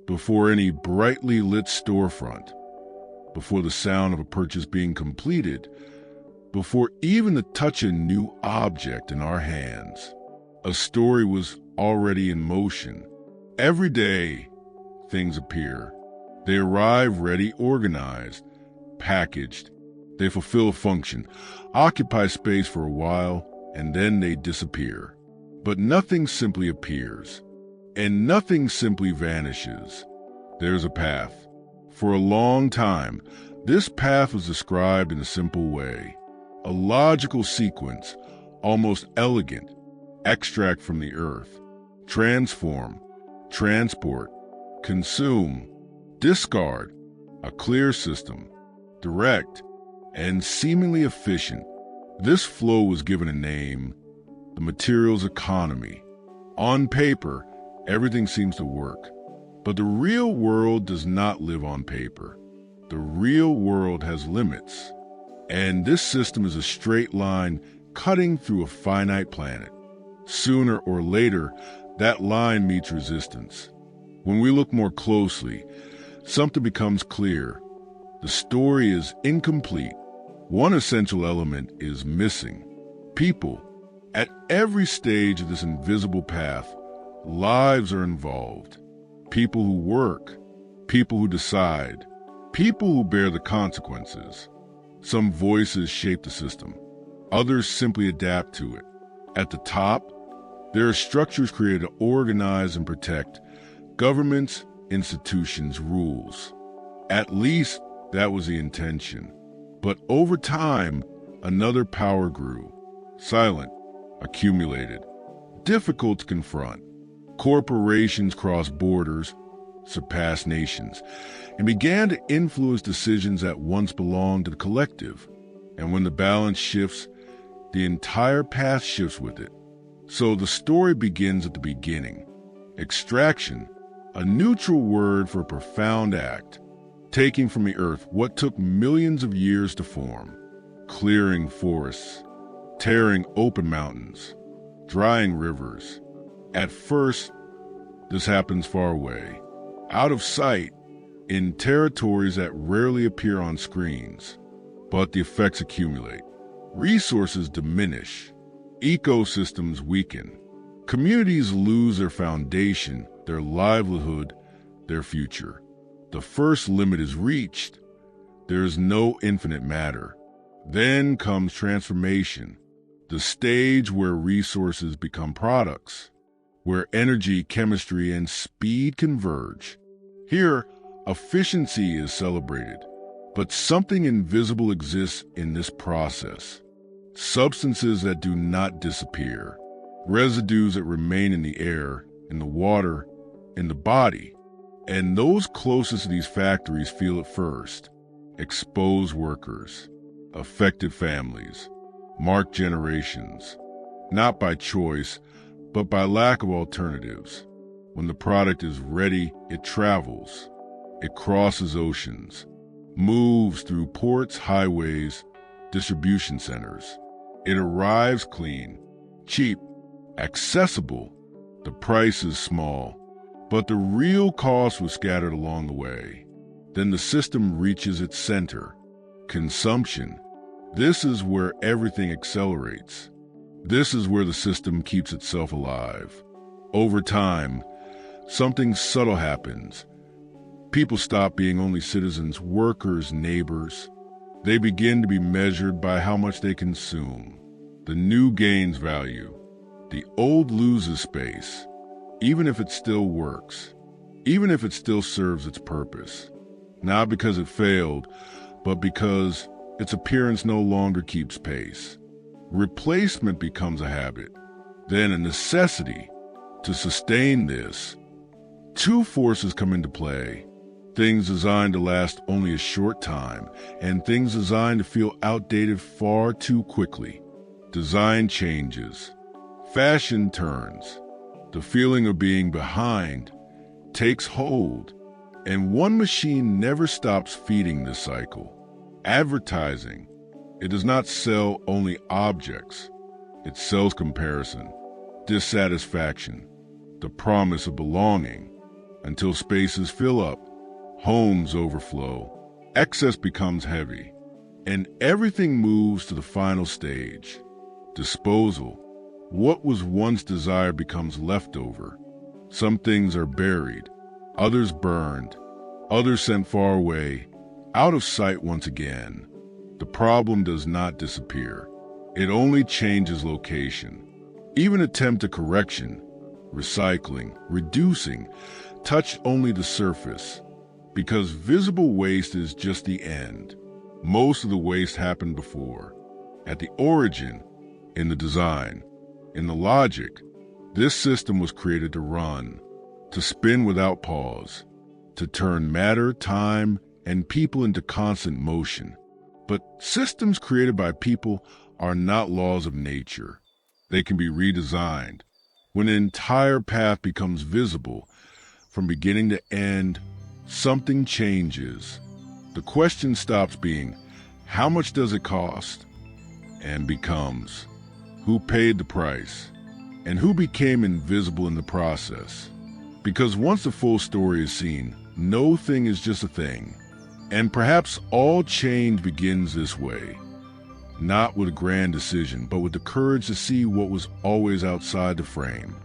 before any brightly lit storefront, before the sound of a purchase being completed, before even the touch of a new object in our hands. A story was already in motion. Every day, things appear. They arrive ready, organized, packaged. They fulfill a function, occupy space for a while, and then they disappear. But nothing simply appears, and nothing simply vanishes. There's a path. For a long time, this path was described in a simple way. A logical sequence, almost elegant. Extract from the earth. Transform. Transport. Consume. Discard. A clear system. Direct. And seemingly efficient. This flow was given a name, the materials economy. On paper, everything seems to work. But the real world does not live on paper. The real world has limits. And this system is a straight line cutting through a finite planet. Sooner or later, that line meets resistance. When we look more closely, something becomes clear. The story is incomplete. One essential element is missing. People. At every stage of this invisible path, lives are involved. People who work, people who decide, people who bear the consequences. Some voices shape the system. Others simply adapt to it. At the top, there are structures created to organize and protect. Governments, institutions, rules. At least that was the intention. But over time, another power grew. Silent, accumulated, difficult to confront. Corporations crossed borders, surpassed nations, and began to influence decisions that once belonged to the collective. And when the balance shifts, the entire path shifts with it. So the story begins at the beginning. Extraction, a neutral word for a profound act. Taking from the earth what took millions of years to form. Clearing forests, tearing open mountains, drying rivers. At first, this happens far away, out of sight, in territories that rarely appear on screens. But the effects accumulate. Resources diminish. Ecosystems weaken. Communities lose their foundation, their livelihood, their future. The first limit is reached. There is no infinite matter. Then comes transformation, the stage where resources become products, where energy, chemistry, and speed converge. Here, efficiency is celebrated, but something invisible exists in this process. Substances that do not disappear, residues that remain in the air, in the water, in the body. And those closest to these factories feel it first. Exposed workers, affected families, marked generations, not by choice, but by lack of alternatives. When the product is ready, it travels. It crosses oceans, moves through ports, highways, distribution centers. It arrives clean, cheap, accessible. The price is small. But the real cost was scattered along the way. Then the system reaches its center, consumption. This is where everything accelerates. This is where the system keeps itself alive. Over time, something subtle happens. People stop being only citizens, workers, neighbors. They begin to be measured by how much they consume. The new gains value. The old loses space. Even if it still works, even if it still serves its purpose. Not because it failed, but because its appearance no longer keeps pace. Replacement becomes a habit, then a necessity. To sustain this, two forces come into play. Things designed to last only a short time, and things designed to feel outdated far too quickly. Design changes. Fashion turns. The feeling of being behind takes hold, and one machine never stops feeding this cycle. Advertising. It does not sell only objects. It sells comparison, dissatisfaction, the promise of belonging. until spaces fill up, homes overflow, excess becomes heavy, and everything moves to the final stage, disposal. What was once desired becomes leftover. Some things are buried, others burned, others sent far away, out of sight once again. The problem does not disappear. It only changes location. Even attempt at correction, recycling, reducing, touch only the surface. Because visible waste is just the end. Most of the waste happened before. At the origin, in the design, in the logic, this system was created to run, to spin without pause, to turn matter, time, and people into constant motion. But systems created by people are not laws of nature. They can be redesigned. When an entire path becomes visible, from beginning to end, something changes. The question stops being, how much does it cost? And becomes, who paid the price? And who became invisible in the process? Because once the full story is seen, no thing is just a thing. And perhaps all change begins this way. Not with a grand decision, but with the courage to see what was always outside the frame.